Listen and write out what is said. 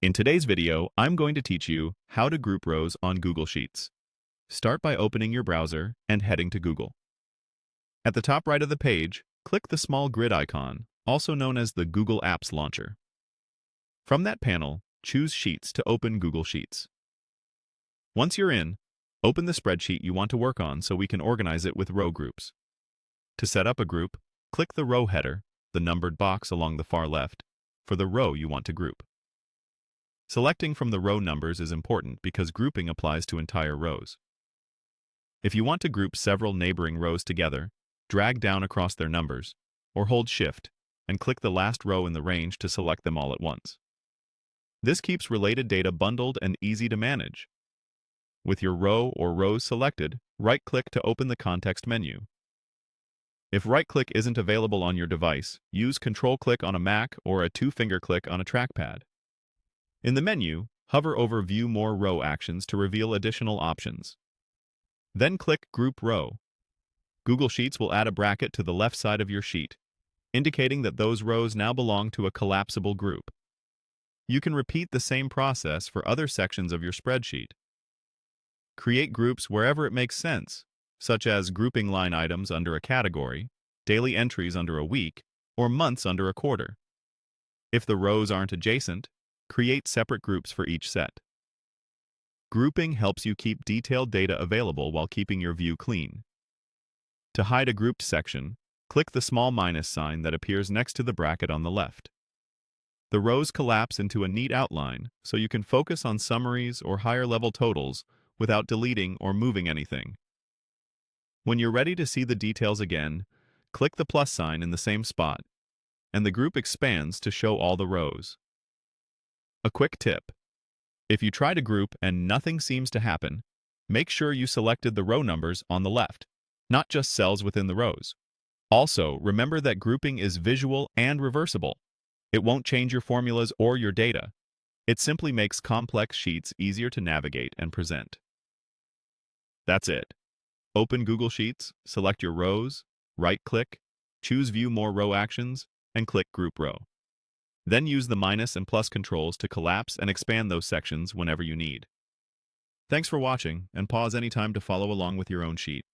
In today's video, I'm going to teach you how to group rows on Google Sheets. Start by opening your browser and heading to Google. At the top right of the page, click the small grid icon, also known as the Google Apps Launcher. From that panel, choose Sheets to open Google Sheets. Once you're in, open the spreadsheet you want to work on so we can organize it with row groups. To set up a group, click the row header, the numbered box along the far left, for the row you want to group. Selecting from the row numbers is important because grouping applies to entire rows. If you want to group several neighboring rows together, drag down across their numbers, or hold Shift and click the last row in the range to select them all at once. This keeps related data bundled and easy to manage. With your row or rows selected, right-click to open the context menu. If right-click isn't available on your device, use Control-click on a Mac or a two-finger click on a trackpad. In the menu, hover over View More Row Actions to reveal additional options. Then click Group Row. Google Sheets will add a bracket to the left side of your sheet, indicating that those rows now belong to a collapsible group. You can repeat the same process for other sections of your spreadsheet. Create groups wherever it makes sense, such as grouping line items under a category, daily entries under a week, or months under a quarter. If the rows aren't adjacent, create separate groups for each set. Grouping helps you keep detailed data available while keeping your view clean. To hide a grouped section, click the small minus sign that appears next to the bracket on the left. The rows collapse into a neat outline, so you can focus on summaries or higher-level totals without deleting or moving anything. When you're ready to see the details again, click the plus sign in the same spot, and the group expands to show all the rows. A quick tip: if you try to group and nothing seems to happen, make sure you selected the row numbers on the left, not just cells within the rows. Also, remember that grouping is visual and reversible. It won't change your formulas or your data. It simply makes complex sheets easier to navigate and present. That's it. Open Google Sheets, select your rows, right-click, choose View More Row Actions, and click Group Row. Then use the minus and plus controls to collapse and expand those sections whenever you need. Thanks for watching, and pause anytime to follow along with your own sheet.